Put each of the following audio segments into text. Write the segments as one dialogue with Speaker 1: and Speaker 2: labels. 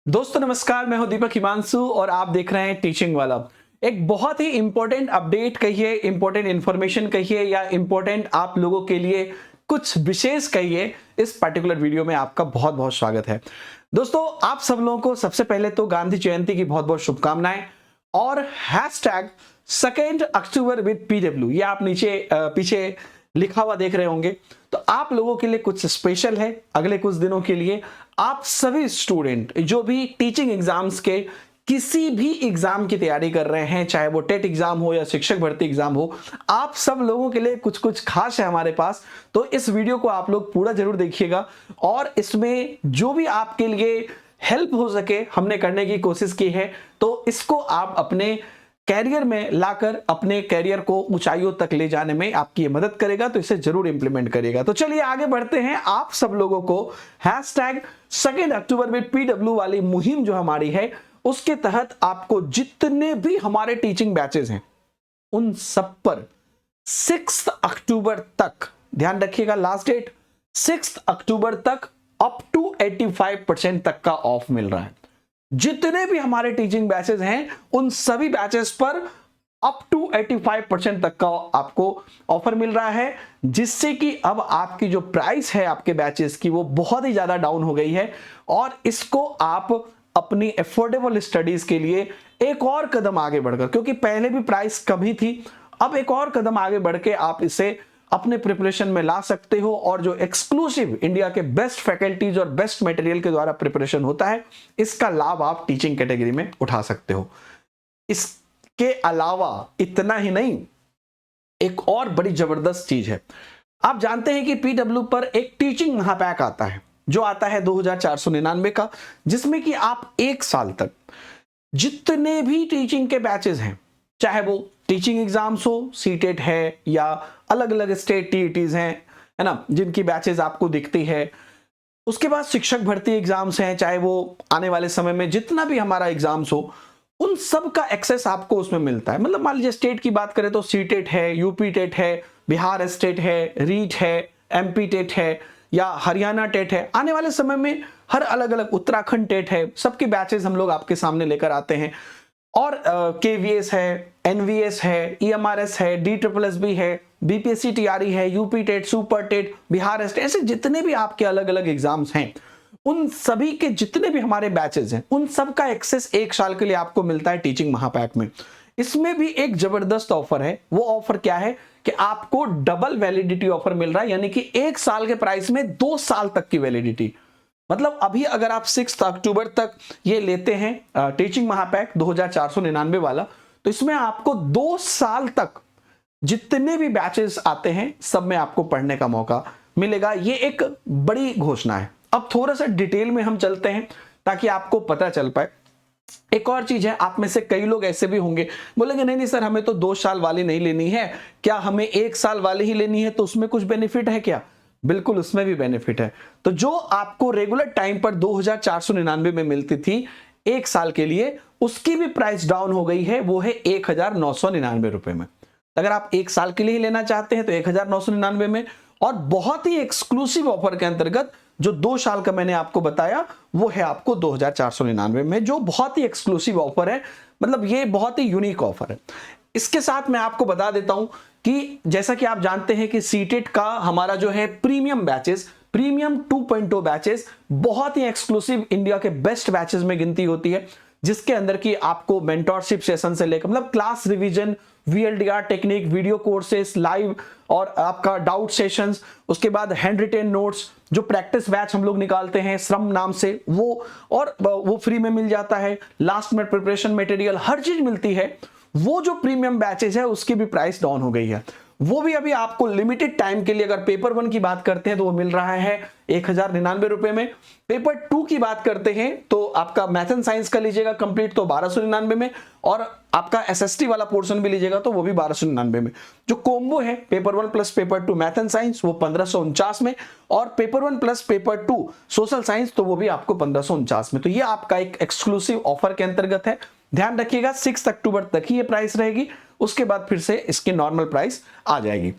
Speaker 1: दोस्तों नमस्कार, मैं हूं दीपक हिमांशु और आप देख रहे हैं टीचिंग वाला। एक बहुत ही इंपॉर्टेंट अपडेट कहिए, इंपॉर्टेंट इंफॉर्मेशन कहिए या इंपॉर्टेंट आप लोगों के लिए कुछ विशेष कहिए, इस पर्टिकुलर वीडियो में आपका बहुत बहुत स्वागत है। दोस्तों आप सब लोगों को सबसे पहले तो गांधी जयंती की बहुत बहुत शुभकामनाएं और हैशटैग 2 अक्टूबर विद पीडब्ल्यू ये आप नीचे पीछे लिखा हुआ देख रहे होंगे। तो आप लोगों के लिए कुछ स्पेशल है अगले कुछ दिनों के लिए। आप सभी स्टूडेंट जो भी टीचिंग एग्जाम्स के किसी भी एग्जाम की तैयारी कर रहे हैं, चाहे वो टेट एग्जाम हो या शिक्षक भर्ती एग्जाम हो, आप सब लोगों के लिए कुछ कुछ खास है हमारे पास। तो इस वीडियो को आप लोग पूरा जरूर देखिएगा और इसमें जो भी आपके लिए हेल्प हो सके हमने करने की कोशिश की है। तो इसको आप अपने कैरियर में लाकर अपने कैरियर को ऊंचाइयों तक ले जाने में आपकी मदद करेगा, तो इसे जरूर इंप्लीमेंट करिएगा। तो चलिए आगे बढ़ते हैं। आप सब लोगों को हैशटैग 2 अक्टूबर में पीडब्ल्यू वाली मुहिम जो हमारी है उसके तहत आपको जितने भी हमारे टीचिंग बैचेस हैं उन सब पर 6 अक्टूबर तक, ध्यान रखिएगा लास्ट डेट 6 अक्टूबर तक अप टू 85% तक का ऑफ मिल रहा है। जितने भी हमारे टीचिंग बैचेस हैं उन सभी बैचेस पर अप टू 85% तक का आपको ऑफर मिल रहा है, जिससे कि अब आपकी जो प्राइस है आपके बैचेस की वो बहुत ही ज्यादा डाउन हो गई है और इसको आप अपनी अफोर्डेबल स्टडीज के लिए एक और कदम आगे बढ़कर, क्योंकि पहले भी प्राइस कम ही थी, अब एक और कदम आगे बढ़ के आप इसे अपने प्रिपरेशन में ला सकते हो और जो एक्सक्लूसिव इंडिया के बेस्ट फैकल्टीज और बेस्ट मटेरियल के द्वारा प्रिपरेशन होता है इसका लाभ आप टीचिंग कैटेगरी में उठा सकते हो। इसके अलावा इतना ही नहीं, एक और बड़ी जबरदस्त चीज है। आप जानते हैं कि पीडब्ल्यू पर एक टीचिंग महापैक आता है जो आता है 2499 का, जिसमें कि आप एक साल तक जितने भी टीचिंग के बैचेस हैं, चाहे वो टीचिंग एग्जाम्स हो, सीटेट है या अलग अलग स्टेट टीईटीज हैं, है ना, जिनकी बैचेस आपको दिखती है, उसके बाद शिक्षक भर्ती एग्जाम्स हैं, चाहे वो आने वाले समय में जितना भी हमारा एग्जाम्स हो, उन सब का एक्सेस आपको उसमें मिलता है। मतलब मान लीजिए स्टेट की बात करें तो सीटेट है, यूपी टेट है, बिहार स्टेट है, रीट है, एमपी टेट है या हरियाणा टेट है, आने वाले समय में हर अलग अलग उत्तराखंड टेट है, सबके बैचेस हम लोग आपके सामने लेकर आते हैं। और केवीएस है, एनवीएस है, ईएमआरएस है, डीट्रिपलएसबी है, बीपीएससी टीआरई है, UP TET, super TET, Bihar state, ऐसे जितने भी आपके अलग अलग एग्जाम्स हैं उन सभी के जितने भी हमारे बैचेस हैं उन सब का एक्सेस एक साल के लिए आपको मिलता है टीचिंग महापैक में। इसमें भी एक जबरदस्त ऑफर है। वो ऑफर क्या है कि आपको डबल वैलिडिटी ऑफर मिल रहा है, यानी कि एक साल के प्राइस में 2 साल तक की वैलिडिटी। मतलब अभी अगर आप 6 अक्टूबर तक ये लेते हैं टीचिंग महापैक 2499 वाला, तो इसमें आपको 2 साल तक जितने भी बैचेस आते हैं सब में आपको पढ़ने का मौका मिलेगा। ये एक बड़ी घोषणा है। अब थोड़ा सा डिटेल में हम चलते हैं ताकि आपको पता चल पाए। एक और चीज है, आप में से कई लोग ऐसे भी होंगे बोलेंगे नहीं नहीं सर, हमें तो 2 साल वाली नहीं लेनी है, क्या हमें 1 साल वाली ही लेनी है, तो उसमें कुछ बेनिफिट है क्या? बिल्कुल उसमें भी बेनिफिट है। तो जो आपको रेगुलर टाइम पर 2499 में मिलती थी एक साल के लिए, उसकी भी प्राइस डाउन हो गई है, वो है 1999 रुपए में। अगर आप एक साल के लिए ही लेना चाहते हैं तो 1999 में, और बहुत ही एक्सक्लूसिव ऑफर के अंतर्गत जो 2 साल का मैंने आपको बताया वो है आपको 2499 में, जो बहुत ही एक्सक्लूसिव ऑफर है। मतलब ये बहुत ही यूनिक ऑफर है। इसके साथ मैं आपको बता देता हूं कि जैसा कि आप जानते हैं कि सीटेट का हमारा जो है प्रीमियम बैचेस, प्रीमियम 2.0 बैचेस बहुत ही एक्सक्लूसिव इंडिया के बेस्ट बैचेस में गिनती होती है, जिसके अंदर की आपको मेंटोरशिप सेशन से लेकर मतलब class revision, VLDR technique, video courses, live और आपका डाउट सेशंस, उसके बाद हैंड रिटेन नोट्स, जो प्रैक्टिस बैच हम लोग निकालते हैं श्रम नाम से, वो फ्री में मिल जाता है। लास्ट मिनट प्रिपरेशन मटेरियल, हर चीज मिलती है। वो जो प्रीमियम बैचेस है उसकी भी प्राइस डाउन हो गई है। वो भी अभी आपको लिमिटेड टाइम के लिए, अगर पेपर 1 की बात करते हैं तो वो मिल रहा है 1099 रुपए में। पेपर 2 की बात करते हैं तो आपका मैथ एंड साइंस का लीजिएगा कंप्लीट तो 1299 में, और आपका एसएसटी वाला पोर्शन भी लीजिएगा तो वो भी 1299 में। जो कोम्बो है paper 1 plus paper 2 math and science वो 1549 में, और paper 1 plus paper 2 social science तो वो भी आपको 1549 में। तो ये आपका एक एक्सक्लूसिव ऑफर के अंतर्गत है। ध्यान रखिएगा 6 अक्टूबर तक ही ये प्राइस रहेगी, उसके बाद फिर से इसकी नॉर्मल प्राइस आ जाएगी।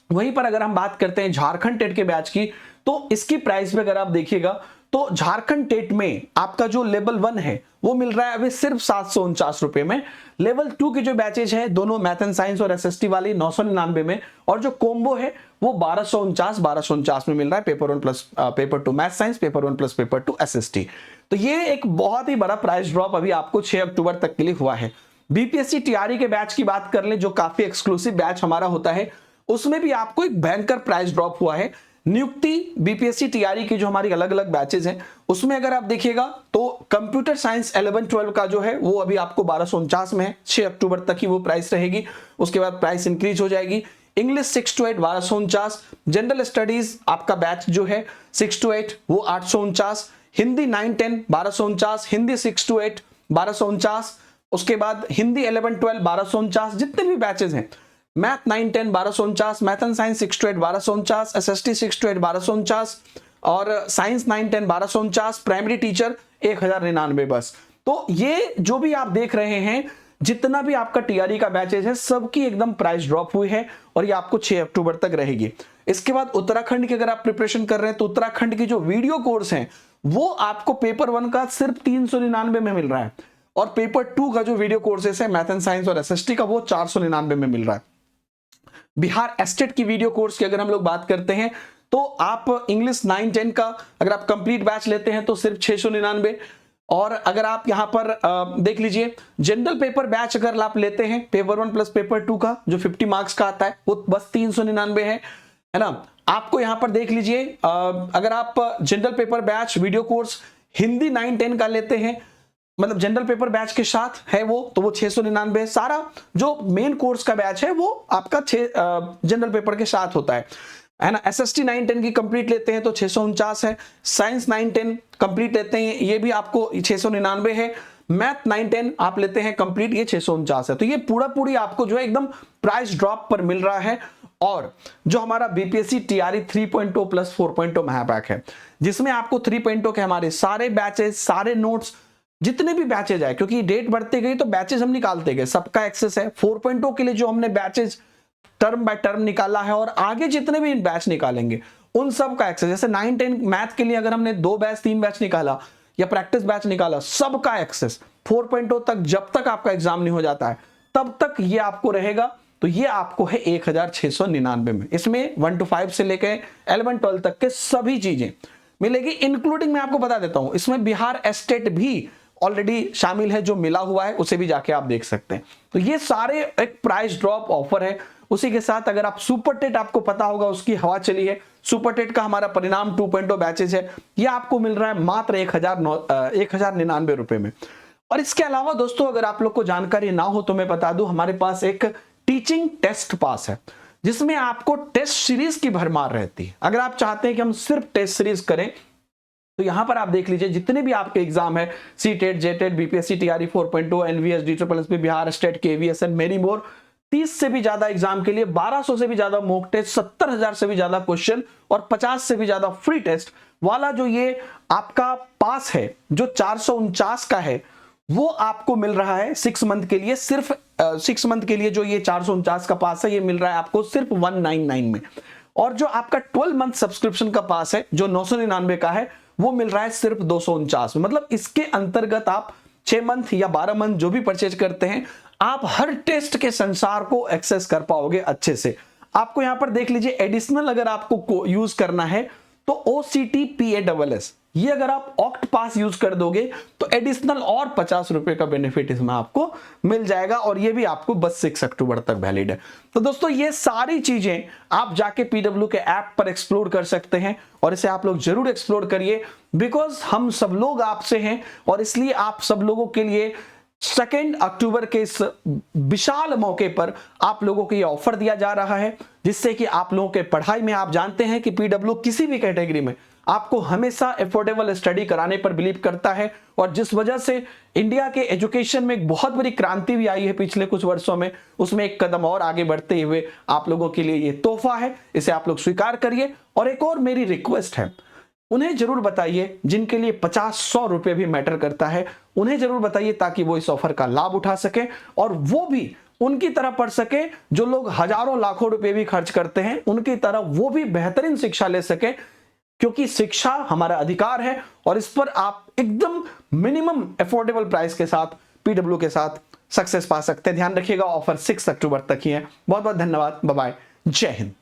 Speaker 1: वहीं पर अगर हम बात करते हैं झारखंड टेट के बैच की, तो इसकी प्राइस में अगर आप देखिएगा तो झारखंड टेट में आपका जो लेवल 1 है वो मिल रहा है अभी सिर्फ 749 रुपए में। लेवल 2 के जो बैचेज है दोनों मैथ एंड साइंस और एसएसटी वाली 999 में, और जो कॉम्बो है वो 1249 में मिल रहा है। Paper 1 plus paper 2 math science, paper 1 plus paper 2 SST. तो ये एक बहुत ही बड़ा प्राइस ड्रॉप अभी आपको 6 अक्टूबर तक के लिए हुआ है। बीपीएससी टीआरई के बैच की बात कर ले, जो काफी एक्सक्लूसिव बैच हमारा होता है, उसमें भी आपको एक भयंकर प्राइस ड्रॉप हुआ है। नियुक्ति बीपीएससी टीआरई की जो हमारी अलग अलग बैचेस हैं उसमें अगर आप देखिएगा तो कंप्यूटर साइंस 11-12 का जो है वो अभी आपको 1249 में है। 6 अक्टूबर तक ही वो प्राइस रहेगी, उसके बाद प्राइस इंक्रीज हो जाएगी। इंग्लिश 6 to 8 1249, जनरल स्टडीज आपका बैच जो है 6 to 8 वो 849, हिंदी 9-10 1249, हिंदी 6 to 8 1249, उसके बाद हिंदी 11-12 1249, जितने भी बैचेस हैं, math 9-10 1249, math and science 6 to 8 1249, SST 6 to 8 1249 और साइंस 9-10 1249, प्राइमरी टीचर 1099 बस। तो ये जो भी आप देख रहे हैं, जितना भी आपका टीआरई का बैचेस है, सबकी एकदम प्राइस ड्रॉप हुई है और ये आपको 6 अक्टूबर तक रहेगी। इसके बाद उत्तराखंड की अगर आप प्रिपरेशन कर रहे हैं तो उत्तराखंड की जो वीडियो कोर्स हैं वो आपको पेपर 1 का सिर्फ 399 में मिल रहा है, और पेपर 2 का जो वीडियो कोर्सेस है मैथ एंड साइंस और एसएसटी का वो 499 में मिल रहा है। बिहार एस्टेट की वीडियो कोर्स की अगर हम लोग बात करते हैं तो आप इंग्लिश 9-10 का अगर आप कंप्लीट बैच लेते हैं तो सिर्फ 699, और अगर आप यहां पर देख लीजिए जनरल पेपर बैच अगर आप लेते हैं पेपर 1 प्लस पेपर 2 का जो 50 मार्क्स का आता है वो बस 399 है ना। आपको यहां पर देख लीजिए अगर आप general paper batch video course Hindi 9-10 का लेते हैं, मतलब जनरल पेपर बैच के साथ है वो, तो वो 699 है। सारा जो मेन कोर्स का बैच है वो आपका जनरल पेपर के साथ होता है ना। एसएसटी 9-10 की कंप्लीट लेते हैं तो 649 है, साइंस 9-10 कंप्लीट लेते हैं ये भी आपको 699 है, मैथ 9-10 आप लेते हैं कंप्लीट ये 649 है। तो ये पूरी आपको जो है एकदम प्राइस ड्रॉप पर मिल रहा है। और जो हमारा बीपीएससी टीआरई 3.0 प्लस 4.0 महापैक है, जिसमें आपको 3.0 के हमारे सारे बैचेस, सारे नोट्स, जितने भी बैचेज आए, क्योंकि डेट बढ़ते गई तो बैचेज हम निकालते गए, सबका एक्सेस है। 4.0 के लिए जो हमने बैचेज टर्म बाय टर्म निकाला है और आगे जितने भी बैच निकालेंगे उन सब का एक्सेस, जैसे 9-10 मैथ के लिए अगर हमने 2 बैच 3 बैच निकाला या प्रैक्टिस बैच निकाला, सबका एक्सेस 4.0 तक जब तक आपका एग्जाम नहीं हो जाता है तब तक ये आपको रहेगा। तो ये आपको है 1699 में। इसमें 1 to 5 से लेकर 11-12 तक के सभी चीजें मिलेगी, इंक्लूडिंग मैं आपको बता देता हूं इसमें बिहार एस्टेट भी ऑलरेडी शामिल है, जो मिला हुआ है उसे भी जाके आप देख सकते हैं। तो ये सारे एक प्राइस ड्रॉप ऑफर है। उसी के साथ अगर आप सुपर टेट, आपको पता होगा उसकी हवा चली है, सुपर टेट का हमारा परिणाम 2.0 बैचेज है, ये आपको मिल रहा है मात्र 1099 रुपए में। और इसके अलावा दोस्तों अगर आप लोग को जानकारी ना हो तो मैं बता दूं, हमारे पास एक टीचिंग टेस्ट पास है जिसमें आपको टेस्ट सीरीज की भरमार रहती है। अगर आप चाहते हैं कि हम सिर्फ टेस्ट सीरीज करें तो यहां पर आप देख लीजिए जितने भी आपके एग्जाम है, C TET, J TET, BPSC TRE 4.0, NVS, DSSB, Bihar state, KVS and many more, 30 से भी ज्यादा एग्जाम के लिए 1200 से भी ज्यादा मॉक टेस्ट, 70,000 से भी ज्यादा क्वेश्चन और 50 से भी ज्यादा फ्री टेस्ट वाला जो ये आपका पास है, जो 449 का है, वो आपको मिल रहा है 6 मंथ के लिए। सिर्फ 6 मंथ के लिए जो ये 449 का पास है ये मिल रहा है आपको सिर्फ 199 में। और जो आपका 12 मंथ सब्सक्रिप्शन का पास है जो 999 का है वो मिल रहा है सिर्फ 249 में। मतलब इसके अंतर्गत आप 6 मंथ या 12 मंथ जो भी परचेज करते हैं, आप हर टेस्ट के संसार को एक्सेस कर पाओगे अच्छे से। आपको यहां पर देख लीजिए एडिशनल अगर आपको यूज करना है तो OCT PASS, ये अगर आप ऑक्ट पास यूज कर दोगे तो एडिशनल और 50 रुपए का बेनिफिट इसमें आपको मिल जाएगा, और ये भी आपको बस 6 अक्टूबर तक वैलिड है। तो दोस्तों ये सारी चीजें आप जाके PW के ऐप पर एक्सप्लोर कर सकते हैं, और इसे आप लोग जरूर एक्सप्लोर करिए, बिकॉज हम सब लोग आपसे हैं और इसलिए आप सब लोगों के लिए 2 अक्टूबर के इस विशाल मौके पर आप लोगों को ये ऑफर दिया जा रहा है, जिससे कि आप लोगों के पढ़ाई में, आप जानते हैं कि PW किसी भी कैटेगरी में आपको हमेशा अफोर्डेबल स्टडी कराने पर बिलीव करता है, और जिस वजह से इंडिया के एजुकेशन में एक बहुत बड़ी क्रांति भी आई है पिछले कुछ वर्षों में, उसमें एक कदम और आगे बढ़ते हुए आप लोगों के लिए ये तोहफा है, इसे आप लोग स्वीकार करिए। और एक और मेरी रिक्वेस्ट है, उन्हें जरूर बताइए जिनके लिए 50-100 रुपए भी मैटर करता है, उन्हें जरूर बताइए ताकि वो इस ऑफर का लाभ उठा सके और वो भी उनकी तरह पढ़ सके जो लोग हजारों लाखों रुपए भी खर्च करते हैं, उनकी तरह वो भी बेहतरीन शिक्षा ले सके। क्योंकि शिक्षा हमारा अधिकार है और इस पर आप एकदम मिनिमम अफोर्डेबल प्राइस के साथ PW के साथ सक्सेस पा सकते हैं। ध्यान रखिएगा, ऑफर 6 अक्टूबर तक ही है। बहुत बहुत धन्यवाद, बाय बाय, जय हिंद।